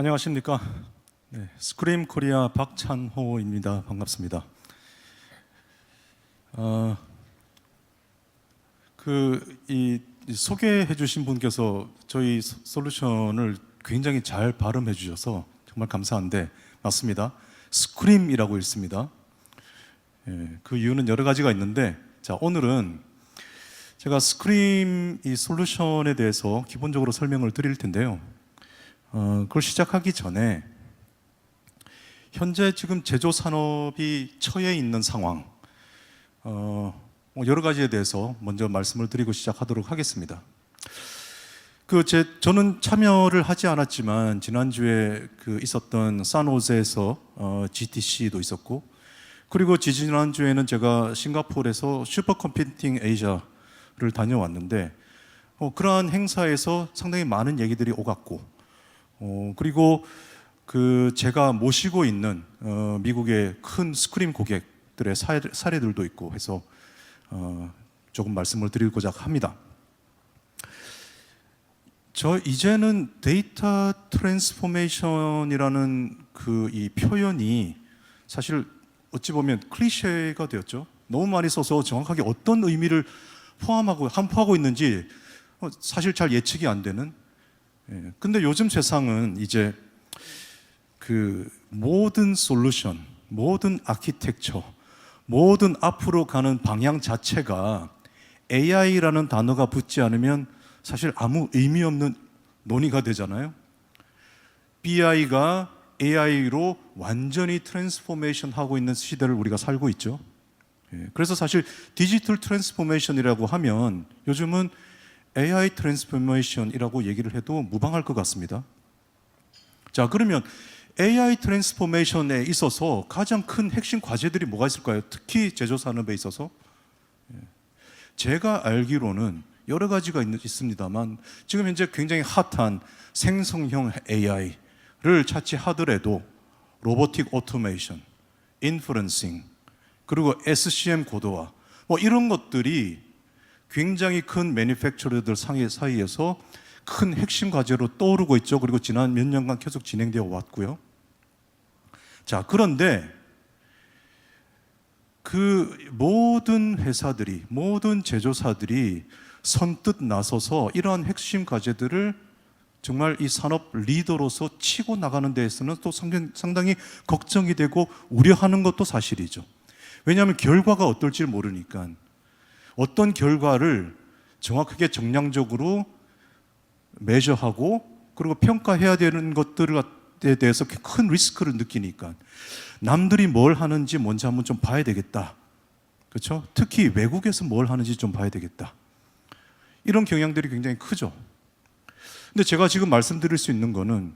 안녕하십니까. 네, 스크림 코리아 박찬호입니다. 반갑습니다. 이 소개해 주신 분께서 저희 솔루션을 굉장히 잘 발음해 주셔서 정말 감사한데, 맞습니다. 스크림이라고 읽습니다. 그 이유는 여러 가지가 있는데, 자, 오늘은 제가 스크림 이 솔루션에 대해서 기본적으로 설명을 드릴 텐데요. 그걸 시작하기 전에 현재 지금 제조 산업이 처해 있는 상황, 여러 가지에 대해서 먼저 말씀을 드리고 시작하도록 하겠습니다. 저는 참여를 하지 않았지만 지난주에 있었던 산호제에서 GTC도 있었고, 그리고 지난주에는 제가 싱가포르에서 슈퍼컴퓨팅 아시아를 다녀왔는데, 그러한 행사에서 상당히 많은 얘기들이 오갔고, 그리고 제가 모시고 있는 미국의 큰 스크림 고객들의 사례들도 있고 해서 조금 말씀을 드리고자 합니다. 이제는 데이터 트랜스포메이션이라는 이 표현이 사실 어찌 보면 클리셰가 되었죠. 너무 많이 써서 정확하게 어떤 의미를 함포하고 있는지 사실 잘 예측이 안 되는. 근데 요즘 세상은 이제 모든 솔루션, 모든 아키텍처, 모든 앞으로 가는 방향 자체가 AI라는 단어가 붙지 않으면 사실 아무 의미 없는 논의가 되잖아요. BI가 AI로 완전히 트랜스포메이션 하고 있는 시대를 우리가 살고 있죠. 그래서 사실 디지털 트랜스포메이션이라고 하면 요즘은 AI 트랜스포메이션이라고 얘기를 해도 무방할 것 같습니다. 자, 그러면 AI 트랜스포메이션에 있어서 가장 큰 핵심 과제들이 뭐가 있을까요? 특히 제조 산업에 있어서 제가 알기로는 여러 가지가 있습니다만, 지금 현재 굉장히 핫한 생성형 AI를 차치하더라도 로보틱 오토메이션, 인퍼런싱, 그리고 SCM 고도화, 이런 것들이 굉장히 큰 매니팩처러들 사이에서 큰 핵심 과제로 떠오르고 있죠. 그리고 지난 몇 년간 계속 진행되어 왔고요. 자, 그런데 모든 회사들이, 모든 제조사들이 선뜻 나서서 이러한 핵심 과제들을 정말 이 산업 리더로서 치고 나가는 데에서는 또 상당히 걱정이 되고 우려하는 것도 사실이죠. 왜냐하면 결과가 어떨지 모르니까. 어떤 결과를 정확하게 정량적으로 매저하고 그리고 평가해야 되는 것들에 대해서 큰 리스크를 느끼니까 남들이 뭘 하는지 먼저 한번 좀 봐야 되겠다. 그렇죠? 특히 외국에서 뭘 하는지 좀 봐야 되겠다. 이런 경향들이 굉장히 크죠. 근데 제가 지금 말씀드릴 수 있는 거는,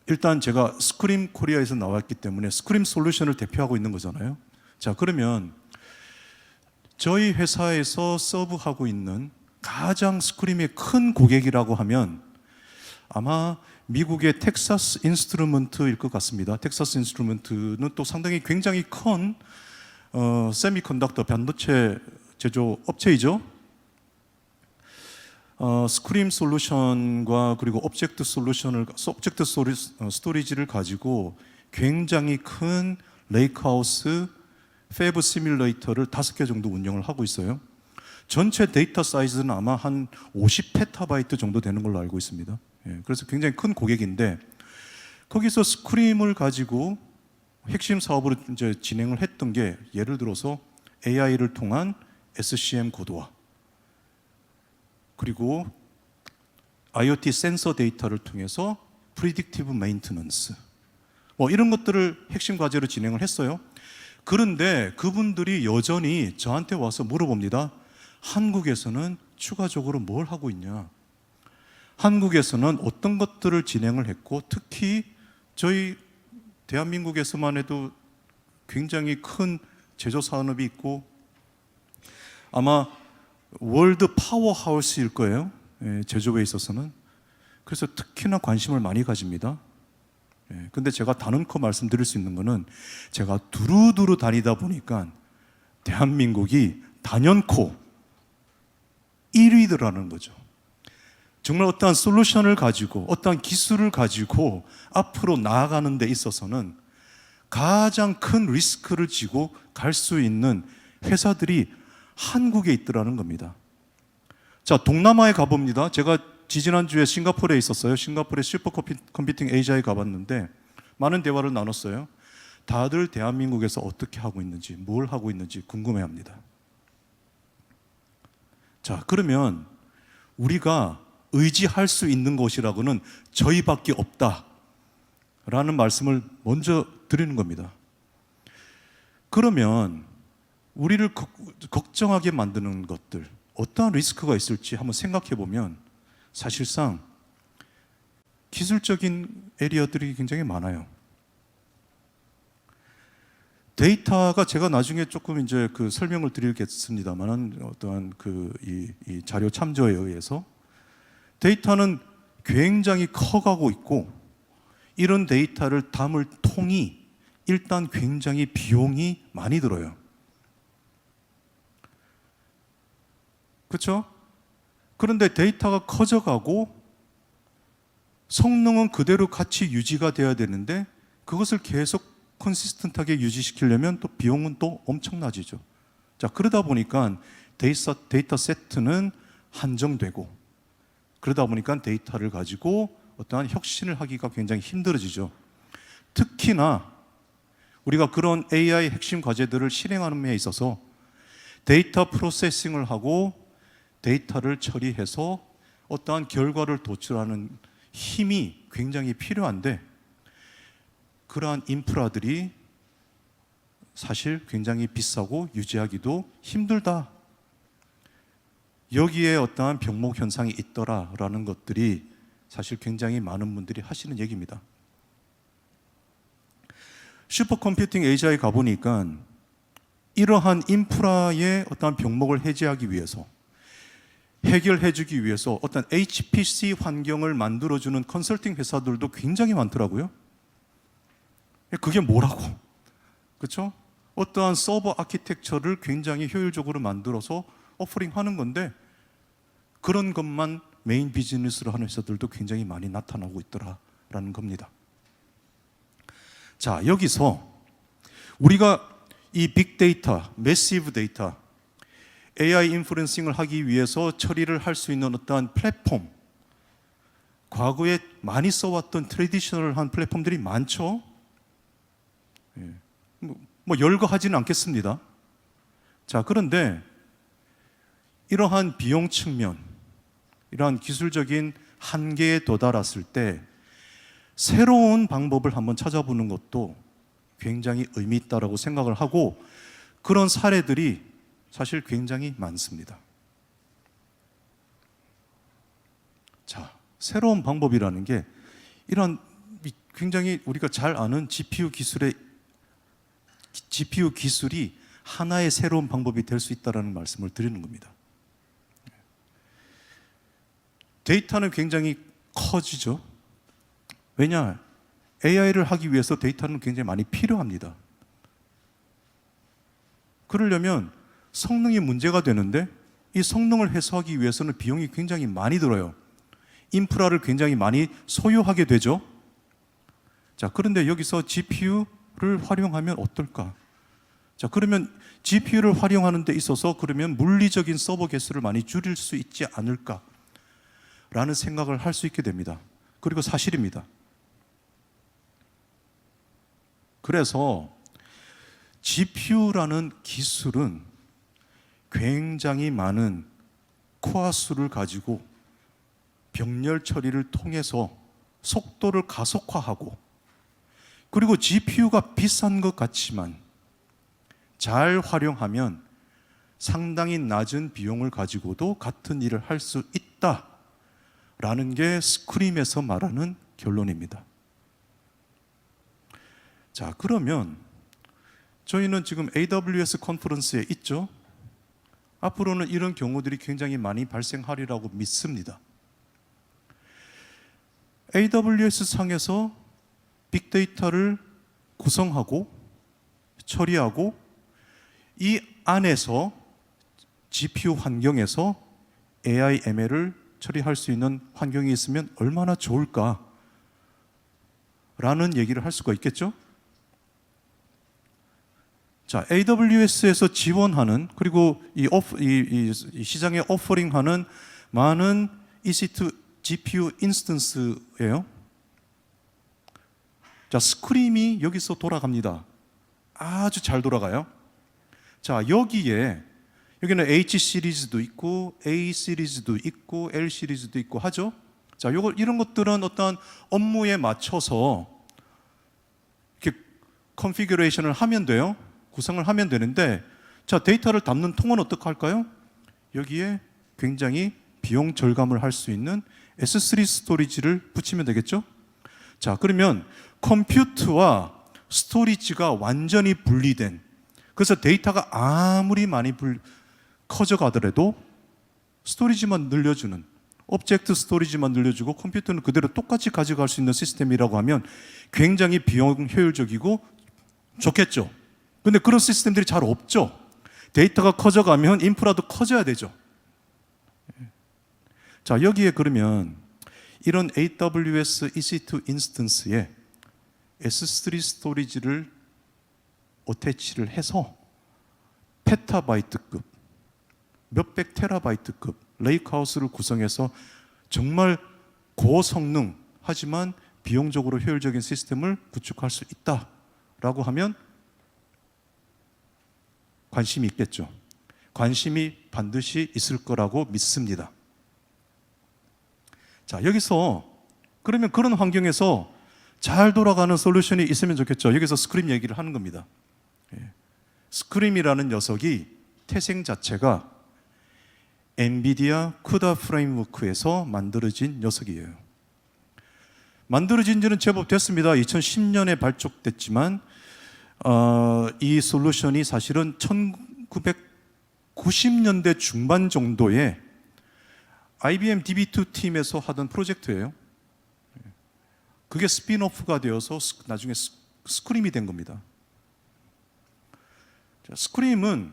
일단 제가 스크림 코리아에서 나왔기 때문에 스크림 솔루션을 대표하고 있는 거잖아요. 자, 그러면 저희 회사에서 서브하고 있는 가장 스크림의 큰 고객이라고 하면 아마 미국의 텍사스 인스트루먼트일 것 같습니다. 텍사스 인스트루먼트는 또 상당히 굉장히 큰 세미컨덕터 반도체 제조 업체이죠. 스크림 솔루션과 그리고 오브젝트 스토리지를 가지고 굉장히 큰 레이크하우스 패브 시뮬레이터를 5개 정도 운영을 하고 있어요. 전체 데이터 사이즈는 아마 한 50페타바이트 정도 되는 걸로 알고 있습니다. 그래서 굉장히 큰 고객인데, 거기서 스크림을 가지고 핵심 사업으로 이제 진행을 했던 게, 예를 들어서 AI를 통한 SCM 고도화, 그리고 IoT 센서 데이터를 통해서 프리딕티브 메인테넌스, 이런 것들을 핵심 과제로 진행을 했어요. 그런데 그분들이 여전히 저한테 와서 물어봅니다. 한국에서는 추가적으로 뭘 하고 있냐? 한국에서는 어떤 것들을 진행을 했고, 특히 저희 대한민국에서만 해도 굉장히 큰 제조 산업이 있고 아마 월드 파워하우스일 거예요. 제조에 있어서는. 그래서 특히나 관심을 많이 가집니다. 근데 제가 단언코 말씀드릴 수 있는 거는, 제가 두루두루 다니다 보니까 대한민국이 단연코 1위더라는 거죠. 정말 어떠한 솔루션을 가지고 어떠한 기술을 가지고 앞으로 나아가는 데 있어서는 가장 큰 리스크를 지고 갈 수 있는 회사들이 한국에 있더라는 겁니다. 자, 동남아에 가봅니다. 제가 지지난주에 싱가포르에 있었어요. 싱가포르의 슈퍼컴퓨팅 에이지아에 가봤는데 많은 대화를 나눴어요. 다들 대한민국에서 어떻게 하고 있는지, 뭘 하고 있는지 궁금해합니다. 자, 그러면 우리가 의지할 수 있는 곳이라고는 저희밖에 없다라는 말씀을 먼저 드리는 겁니다. 그러면 우리를 걱정하게 만드는 것들, 어떠한 리스크가 있을지 한번 생각해 보면 사실상 기술적인 에리어들이 굉장히 많아요. 데이터가 제가 나중에 조금 이제 그 설명을 드리겠습니다만은 어떠한 이 자료 참조에 의해서 데이터는 굉장히 커가고 있고 이런 데이터를 담을 통이 일단 굉장히 비용이 많이 들어요. 그렇죠? 그런데 데이터가 커져가고 성능은 그대로 같이 유지가 돼야 되는데 그것을 계속 컨시스턴트하게 유지시키려면 또 비용은 또 엄청나지죠. 자, 그러다 보니까 데이터 세트는 한정되고 그러다 보니까 데이터를 가지고 어떠한 혁신을 하기가 굉장히 힘들어지죠. 특히나 우리가 그런 AI 핵심 과제들을 실행하는 데 있어서 데이터 프로세싱을 하고 데이터를 처리해서 어떠한 결과를 도출하는 힘이 굉장히 필요한데 그러한 인프라들이 사실 굉장히 비싸고 유지하기도 힘들다. 여기에 어떠한 병목 현상이 있더라라는 것들이 사실 굉장히 많은 분들이 하시는 얘기입니다. 슈퍼컴퓨팅 에이지아에 가보니까 이러한 인프라의 어떠한 병목을 해제하기 위해서 해결해주기 위해서 어떤 HPC 환경을 만들어주는 컨설팅 회사들도 굉장히 많더라고요. 그게 뭐라고? 그렇죠? 어떠한 서버 아키텍처를 굉장히 효율적으로 만들어서 오퍼링 하는 건데 그런 것만 메인 비즈니스로 하는 회사들도 굉장히 많이 나타나고 있더라라는 겁니다. 자, 여기서 우리가 이 빅데이터, 매시브 데이터, AI 인프루언싱을 하기 위해서 처리를 할 수 있는 어떠한 플랫폼, 과거에 많이 써왔던 트래디셔널한 플랫폼들이 많죠. 뭐 열거하지는 않겠습니다. 자, 그런데 이러한 비용 측면, 이러한 기술적인 한계에 도달했을 때 새로운 방법을 한번 찾아보는 것도 굉장히 의미 있다라고 생각을 하고 그런 사례들이 사실 굉장히 많습니다. 자, 새로운 방법이라는 게 이런 굉장히 우리가 잘 아는 GPU 기술이 하나의 새로운 방법이 될 수 있다는 말씀을 드리는 겁니다. 데이터는 굉장히 커지죠. 왜냐? AI를 하기 위해서 데이터는 굉장히 많이 필요합니다. 그러려면 성능이 문제가 되는데 이 성능을 해소하기 위해서는 비용이 굉장히 많이 들어요. 인프라를 굉장히 많이 소유하게 되죠. 자, 그런데 여기서 GPU를 활용하면 어떨까? 자, 그러면 GPU를 활용하는 데 있어서 그러면 물리적인 서버 개수를 많이 줄일 수 있지 않을까? 라는 생각을 할 수 있게 됩니다. 그리고 사실입니다. 그래서 GPU라는 기술은 굉장히 많은 코어 수를 가지고 병렬 처리를 통해서 속도를 가속화하고 그리고 GPU가 비싼 것 같지만 잘 활용하면 상당히 낮은 비용을 가지고도 같은 일을 할 수 있다라는 게 스크림에서 말하는 결론입니다. 자, 그러면 저희는 지금 AWS 컨퍼런스에 있죠. 앞으로는 이런 경우들이 굉장히 많이 발생하리라고 믿습니다. AWS 상에서 빅데이터를 구성하고 처리하고 이 안에서 GPU 환경에서 AI, ML을 처리할 수 있는 환경이 있으면 얼마나 좋을까? 라는 얘기를 할 수가 있겠죠? 자, AWS에서 지원하는, 그리고 이 시장에 오퍼링하는 많은 EC2 GPU 인스턴스예요. 자, 스크림이 여기서 돌아갑니다. 아주 잘 돌아가요. 자, 여기는 H 시리즈도 있고 A 시리즈도 있고 L 시리즈도 있고 하죠. 자, 이런 것들은 어떤 업무에 맞춰서 이렇게 컨피규레이션을 하면 돼요. 구성을 하면 되는데, 자, 데이터를 담는 통은 어떻게 할까요? 여기에 굉장히 비용 절감을 할 수 있는 S3 스토리지를 붙이면 되겠죠? 자, 그러면 컴퓨트와 스토리지가 완전히 분리된, 그래서 데이터가 아무리 많이 커져가더라도 스토리지만 늘려주는, 오브젝트 스토리지만 늘려주고 컴퓨터는 그대로 똑같이 가져갈 수 있는 시스템이라고 하면 굉장히 비용 효율적이고 좋겠죠. 근데 그런 시스템들이 잘 없죠. 데이터가 커져가면 인프라도 커져야 되죠. 자, 여기에 그러면 이런 AWS EC2 인스턴스에 S3 스토리지를 어태치를 해서 페타바이트급, 몇백 테라바이트급 레이크하우스를 구성해서 정말 고성능 하지만 비용적으로 효율적인 시스템을 구축할 수 있다라고 하면 관심이 있겠죠. 관심이 반드시 있을 거라고 믿습니다. 자, 여기서 그러면 그런 환경에서 잘 돌아가는 솔루션이 있으면 좋겠죠. 여기서 스크림 얘기를 하는 겁니다. 스크림이라는 녀석이 태생 자체가 엔비디아 쿠다 프레임워크에서 만들어진 녀석이에요. 만들어진 지는 제법 됐습니다. 2010년에 발족됐지만 이 솔루션이 사실은 1990년대 중반 정도에 IBM DB2 팀에서 하던 프로젝트예요. 그게 스핀오프가 되어서 나중에 스크림이 된 겁니다. 자, 스크림은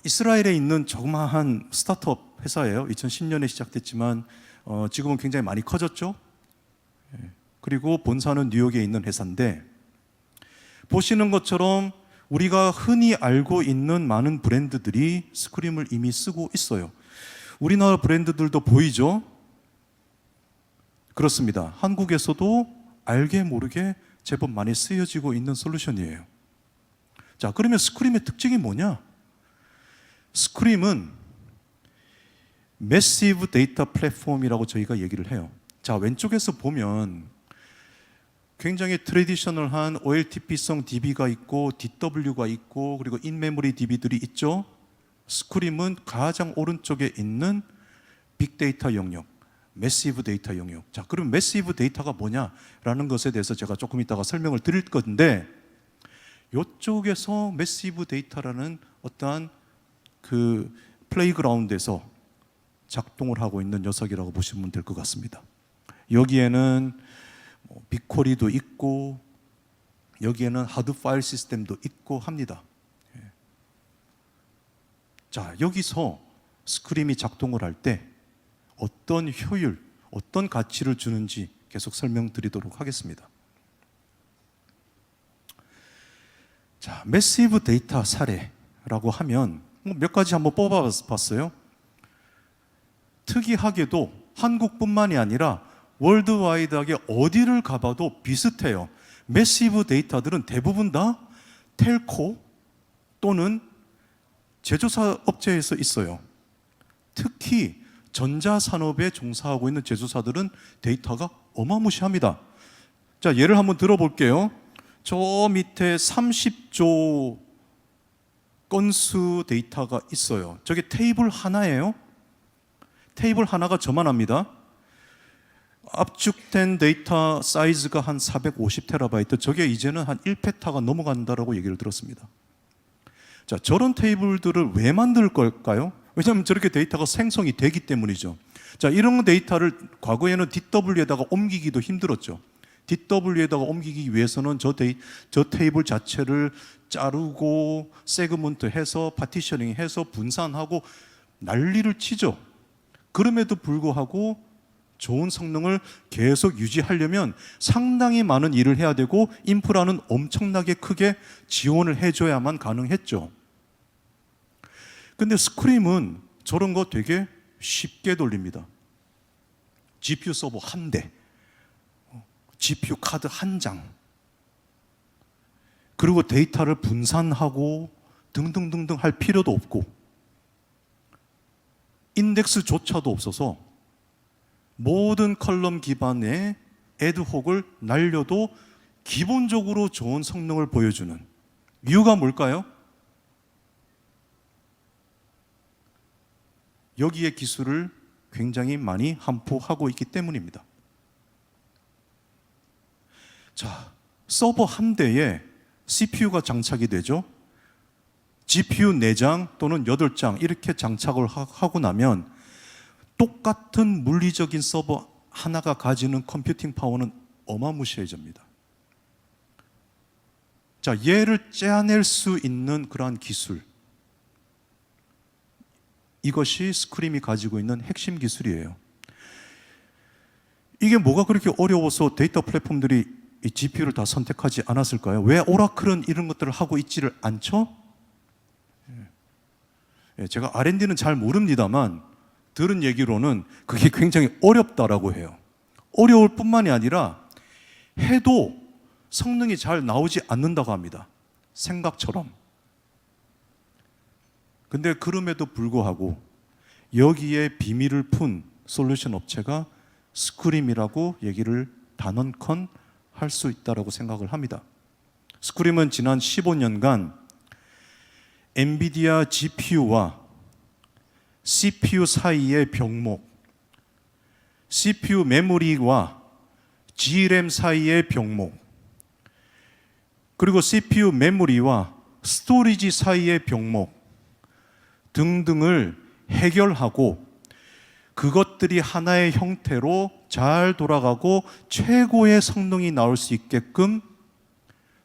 이스라엘에 있는 조그마한 스타트업 회사예요. 2010년에 시작됐지만 지금은 굉장히 많이 커졌죠. 그리고 본사는 뉴욕에 있는 회사인데, 보시는 것처럼 우리가 흔히 알고 있는 많은 브랜드들이 스크림을 이미 쓰고 있어요. 우리나라 브랜드들도 보이죠? 그렇습니다. 한국에서도 알게 모르게 제법 많이 쓰여지고 있는 솔루션이에요. 자, 그러면 스크림의 특징이 뭐냐? 스크림은 매시브 데이터 플랫폼이라고 저희가 얘기를 해요. 자, 왼쪽에서 보면 굉장히 트래디셔널한 OLTP성 DB가 있고 DW가 있고 그리고 인메모리 DB들이 있죠. 스크림은 가장 오른쪽에 있는 빅데이터 영역, 매시브 데이터 영역. 자, 그럼 매시브 데이터가 뭐냐라는 것에 대해서 제가 조금 이따가 설명을 드릴 건데, 이쪽에서 매시브 데이터라는 어떠한 그 플레이그라운드에서 작동을 하고 있는 녀석이라고 보시면 될 것 같습니다. 여기에는 빅쿼리도 있고 여기에는 하드 파일 시스템도 있고 합니다. 자, 여기서 스크림이 작동을 할 때 어떤 효율, 어떤 가치를 주는지 계속 설명드리도록 하겠습니다. 자, 매시브 데이터 사례라고 하면 몇 가지 한번 뽑아봤어요. 특이하게도 한국뿐만이 아니라 월드와이드하게 어디를 가봐도 비슷해요. 매시브 데이터들은 대부분 다 텔코 또는 제조사 업체에서 있어요. 특히 전자산업에 종사하고 있는 제조사들은 데이터가 어마무시합니다. 자, 예를 한번 들어볼게요. 저 밑에 30조 건수 데이터가 있어요. 저게 테이블 하나예요. 테이블 하나가 저만합니다. 압축된 데이터 사이즈가 한 450테라바이트, 저게 이제는 한 1페타가 넘어간다라고 얘기를 들었습니다. 자, 저런 테이블들을 왜 만들 걸까요? 왜냐하면 저렇게 데이터가 생성이 되기 때문이죠. 자, 이런 데이터를 과거에는 DW에다가 옮기기도 힘들었죠. DW에다가 옮기기 위해서는 저 테이블 자체를 자르고 세그먼트 해서 파티셔닝 해서 분산하고 난리를 치죠. 그럼에도 불구하고 좋은 성능을 계속 유지하려면 상당히 많은 일을 해야 되고 인프라는 엄청나게 크게 지원을 해줘야만 가능했죠. 근데 스크림은 저런 거 되게 쉽게 돌립니다. GPU 서버 한 대, GPU 카드 한 장, 그리고 데이터를 분산하고 등등등등 할 필요도 없고 인덱스조차도 없어서 모든 컬럼 기반의 애드혹을 날려도 기본적으로 좋은 성능을 보여주는 이유가 뭘까요? 여기에 기술을 굉장히 많이 함포하고 있기 때문입니다. 자, 서버 한 대에 CPU가 장착이 되죠. GPU 4장 또는 8장 이렇게 장착을 하고 나면 똑같은 물리적인 서버 하나가 가지는 컴퓨팅 파워는 어마무시해집니다. 자, 얘를 짜낼 수 있는 그러한 기술, 이것이 스크림이 가지고 있는 핵심 기술이에요. 이게 뭐가 그렇게 어려워서 데이터 플랫폼들이 이 GPU를 다 선택하지 않았을까요? 왜 오라클은 이런 것들을 하고 있지를 않죠? 제가 R&D는 잘 모릅니다만 들은 얘기로는 그게 굉장히 어렵다라고 해요. 어려울 뿐만이 아니라 해도 성능이 잘 나오지 않는다고 합니다. 생각처럼. 근데 그럼에도 불구하고 여기에 비밀을 푼 솔루션 업체가 스크림이라고 얘기를 단언컨 할 수 있다고 생각을 합니다. 스크림은 지난 15년간 엔비디아 GPU와 CPU 사이의 병목, CPU 메모리와 G램 사이의 병목, 그리고 CPU 메모리와 스토리지 사이의 병목 등등을 해결하고 그것들이 하나의 형태로 잘 돌아가고 최고의 성능이 나올 수 있게끔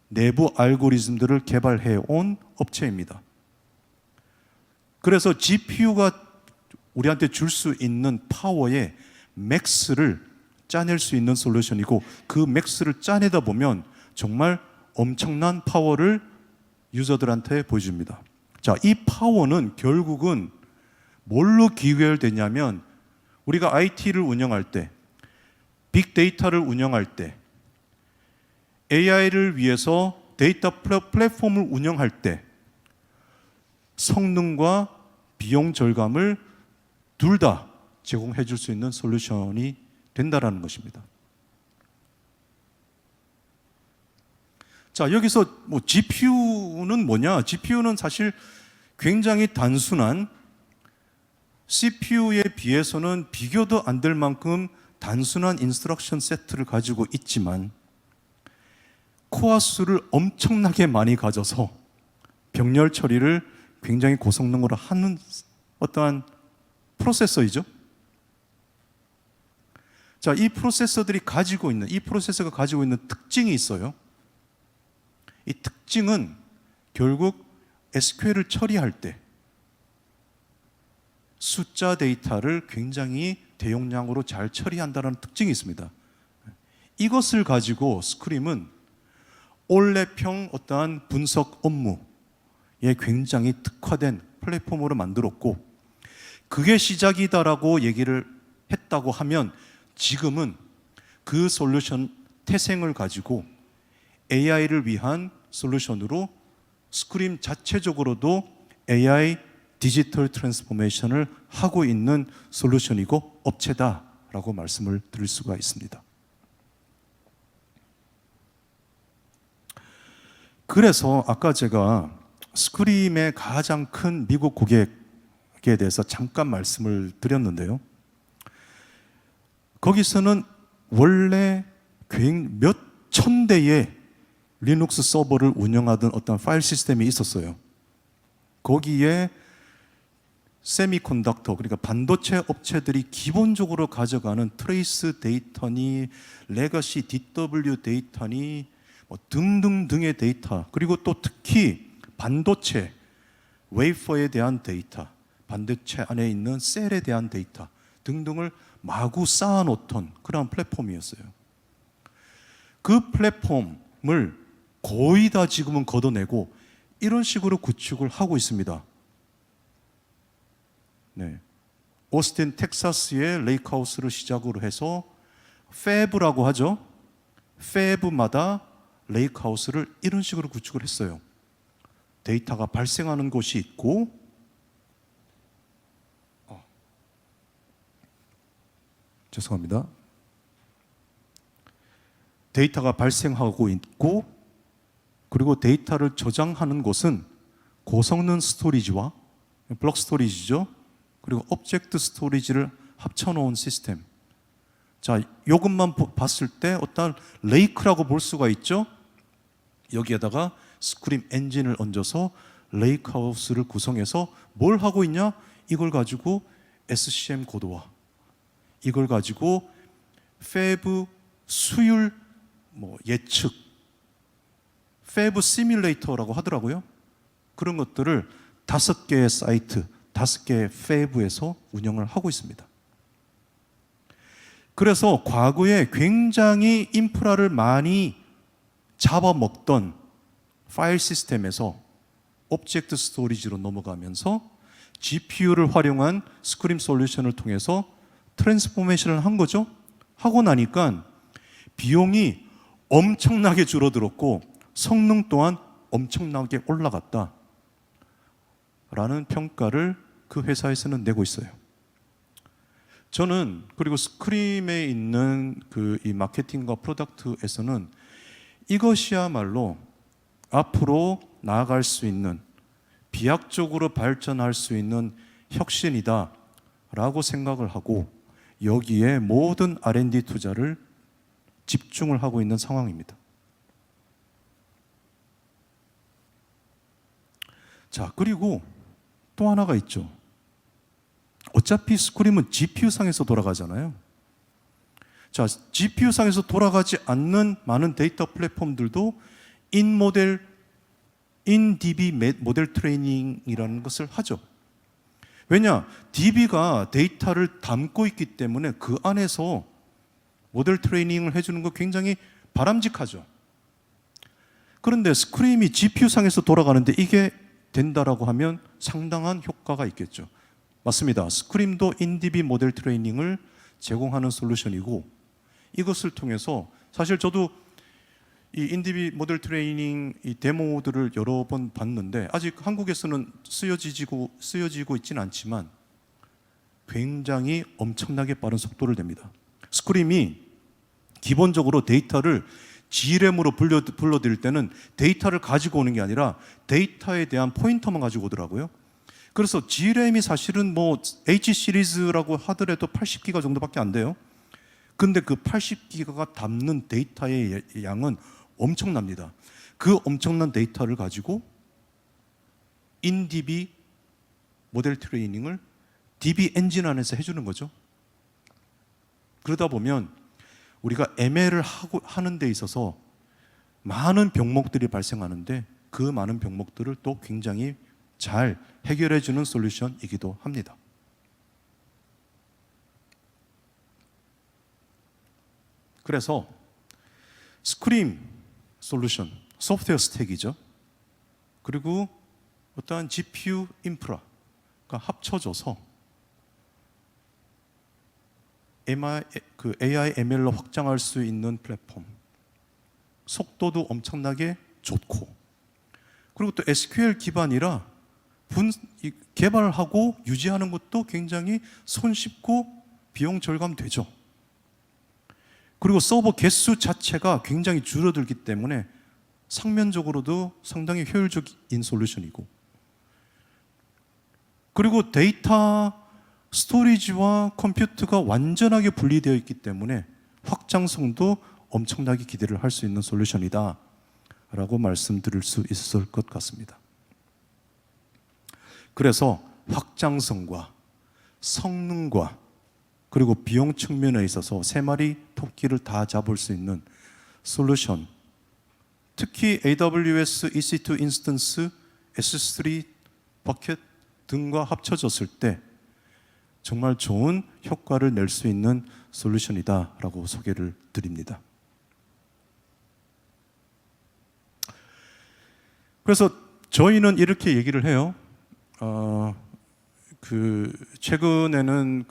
내부 알고리즘들을 개발해 온 업체입니다. 그래서 GPU가 우리한테 줄 수 있는 파워의 맥스를 짜낼 수 있는 솔루션이고 그 맥스를 짜내다 보면 정말 엄청난 파워를 유저들한테 보여줍니다. 자, 이 파워는 결국은 뭘로 귀결되냐면 우리가 IT를 운영할 때, 빅데이터를 운영할 때, AI를 위해서 데이터 플랫폼을 운영할 때 성능과 비용 절감을 둘 다 제공해 줄 수 있는 솔루션이 된다라는 것입니다. 자, 여기서 GPU는 뭐냐? GPU는 사실 굉장히 단순한 CPU에 비해서는 비교도 안 될 만큼 단순한 인스트럭션 세트를 가지고 있지만 코어 수를 엄청나게 많이 가져서 병렬 처리를 굉장히 고성능으로 하는 어떠한 프로세서이죠. 자, 이 프로세서가 가지고 있는 특징이 있어요. 이 특징은 결국 SQL을 처리할 때 숫자 데이터를 굉장히 대용량으로 잘 처리한다는 특징이 있습니다. 이것을 가지고 스크림은 올레평 어떠한 분석 업무에 굉장히 특화된 플랫폼으로 만들었고 그게 시작이다라고 얘기를 했다고 하면 지금은 그 솔루션 태생을 가지고 AI를 위한 솔루션으로 스크림 자체적으로도 AI 디지털 트랜스포메이션을 하고 있는 솔루션이고 업체다라고 말씀을 드릴 수가 있습니다. 그래서 아까 제가 스크림의 가장 큰 미국 고객에 대해서 잠깐 말씀을 드렸는데요. 거기서는 원래 몇 천 대의 리눅스 서버를 운영하던 어떤 파일 시스템이 있었어요. 거기에 세미컨덕터, 그러니까 반도체 업체들이 기본적으로 가져가는 트레이스 데이터니 레거시 DW 데이터니 등등등의 데이터, 그리고 또 특히 반도체 웨이퍼에 대한 데이터, 반도체 안에 있는 셀에 대한 데이터 등등을 마구 쌓아놓던 그러한 플랫폼이었어요. 그 플랫폼을 거의 다 지금은 걷어내고 이런 식으로 구축을 하고 있습니다. 네. 오스틴 텍사스의 레이크하우스를 시작으로 해서 패브라고 하죠. 패브마다 레이크하우스를 이런 식으로 구축을 했어요. 데이터가 발생하는 곳이 있고 죄송합니다. 데이터가 발생하고 있고 그리고 데이터를 저장하는 곳은 고성능 스토리지와 블록 스토리지죠. 그리고 오브젝트 스토리지를 합쳐놓은 시스템. 자, 이것만 봤을 때 어떤 레이크라고 볼 수가 있죠. 여기에다가 스크림 엔진을 얹어서 레이크하우스를 구성해서 뭘 하고 있냐? 이걸 가지고 SCM 고도화, 이걸 가지고 패브 수율 예측, 패브 시뮬레이터라고 하더라고요. 그런 것들을 5개의 사이트, 5개의 패브에서 운영을 하고 있습니다. 그래서 과거에 굉장히 인프라를 많이 잡아먹던 파일 시스템에서 오브젝트 스토리지로 넘어가면서 GPU를 활용한 스크림 솔루션을 통해서 트랜스포메이션을 한 거죠. 하고 나니까 비용이 엄청나게 줄어들었고 성능 또한 엄청나게 올라갔다 라는 평가를 그 회사에서는 내고 있어요. 저는 그리고 스크림에 있는 이 마케팅과 프로덕트에서는 이것이야말로 앞으로 나아갈 수 있는 비약적으로 발전할 수 있는 혁신이다 라고 생각을 하고 여기에 모든 R&D 투자를 집중을 하고 있는 상황입니다. 자, 그리고 또 하나가 있죠. 어차피 스크림은 GPU상에서 돌아가잖아요. 자, GPU상에서 돌아가지 않는 많은 데이터 플랫폼들도 인DB 모델 트레이닝이라는 것을 하죠. 왜냐? DB가 데이터를 담고 있기 때문에 그 안에서 모델 트레이닝을 해주는 거 굉장히 바람직하죠. 그런데 스크림이 GPU상에서 돌아가는데 이게 된다라고 하면 상당한 효과가 있겠죠. 맞습니다. 스크림도 인DB 모델 트레이닝을 제공하는 솔루션이고 이것을 통해서 사실 저도 이 인DB 모델 트레이닝 이 데모들을 여러 번 봤는데 아직 한국에서는 쓰여지고 있지는 않지만 굉장히 엄청나게 빠른 속도를 냅니다. 스크림이 기본적으로 데이터를 G램으로 불러들일 때는 데이터를 가지고 오는 게 아니라 데이터에 대한 포인터만 가지고 오더라고요. 그래서 G램이 사실은 H 시리즈라고 하더라도 80기가 정도밖에 안 돼요. 근데 그 80기가가 담는 데이터의 양은 엄청납니다. 그 엄청난 데이터를 가지고 인DB 모델 트레이닝을 DB 엔진 안에서 해주는 거죠. 그러다 보면 우리가 ML을 하는 데 있어서 많은 병목들이 발생하는데 그 많은 병목들을 또 굉장히 잘 해결해 주는 솔루션이기도 합니다. 그래서 스크림 솔루션, 소프트웨어 스택이죠. 그리고 어떠한 GPU 인프라가 합쳐져서 AI, ML로 확장할 수 있는 플랫폼, 속도도 엄청나게 좋고 그리고 또 SQL 기반이라 개발하고 유지하는 것도 굉장히 손쉽고 비용 절감되죠. 그리고 서버 개수 자체가 굉장히 줄어들기 때문에 상면적으로도 상당히 효율적인 솔루션이고 그리고 데이터 스토리지와 컴퓨터가 완전하게 분리되어 있기 때문에 확장성도 엄청나게 기대를 할 수 있는 솔루션이다 라고 말씀드릴 수 있을 것 같습니다. 그래서 확장성과 성능과 그리고 비용 측면에 있어서 세 마리 토끼를 다 잡을 수 있는 솔루션, 특히 AWS EC2 인스턴스, S3 버켓 등과 합쳐졌을 때 정말 좋은 효과를 낼 수 있는 솔루션이다라고 소개를 드립니다. 그래서 저희는 이렇게 얘기를 해요. 최근에는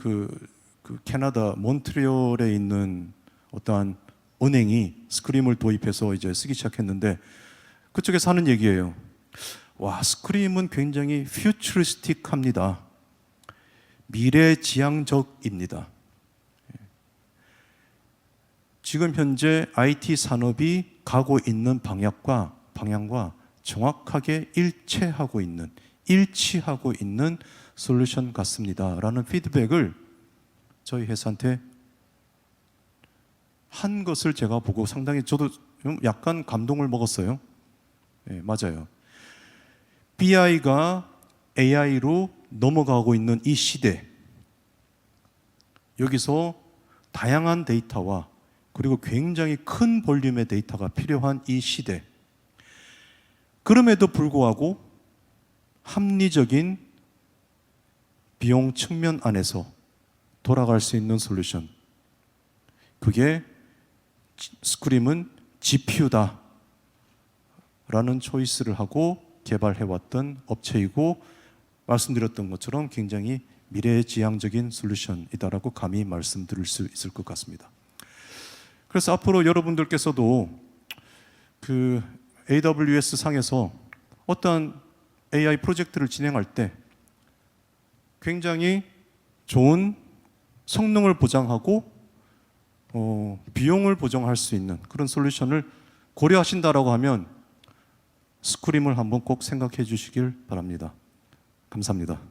캐나다 몬트리올에 있는 어떠한 은행이 스크림을 도입해서 이제 쓰기 시작했는데 그쪽에서 하는 얘기예요. 와, 스크림은 굉장히 퓨처리스틱합니다. 미래지향적입니다. 지금 현재 IT 산업이 가고 있는 방향과 정확하게 일치하고 있는 솔루션 같습니다. 라는 피드백을 저희 회사한테 한 것을 제가 보고 상당히 저도 약간 감동을 먹었어요. 네, 맞아요. BI가 AI로 넘어가고 있는 이 시대, 여기서 다양한 데이터와 그리고 굉장히 큰 볼륨의 데이터가 필요한 이 시대, 그럼에도 불구하고 합리적인 비용 측면 안에서 돌아갈 수 있는 솔루션, 그게 스크림은 GPU다 라는 초이스를 하고 개발해왔던 업체이고, 말씀드렸던 것처럼 굉장히 미래지향적인 솔루션이다라고 감히 말씀드릴 수 있을 것 같습니다. 그래서 앞으로 여러분들께서도 AWS 상에서 어떤 AI 프로젝트를 진행할 때 굉장히 좋은 성능을 보장하고 비용을 보정할 수 있는 그런 솔루션을 고려하신다라고 하면 스크림을 한번 꼭 생각해 주시길 바랍니다. 감사합니다.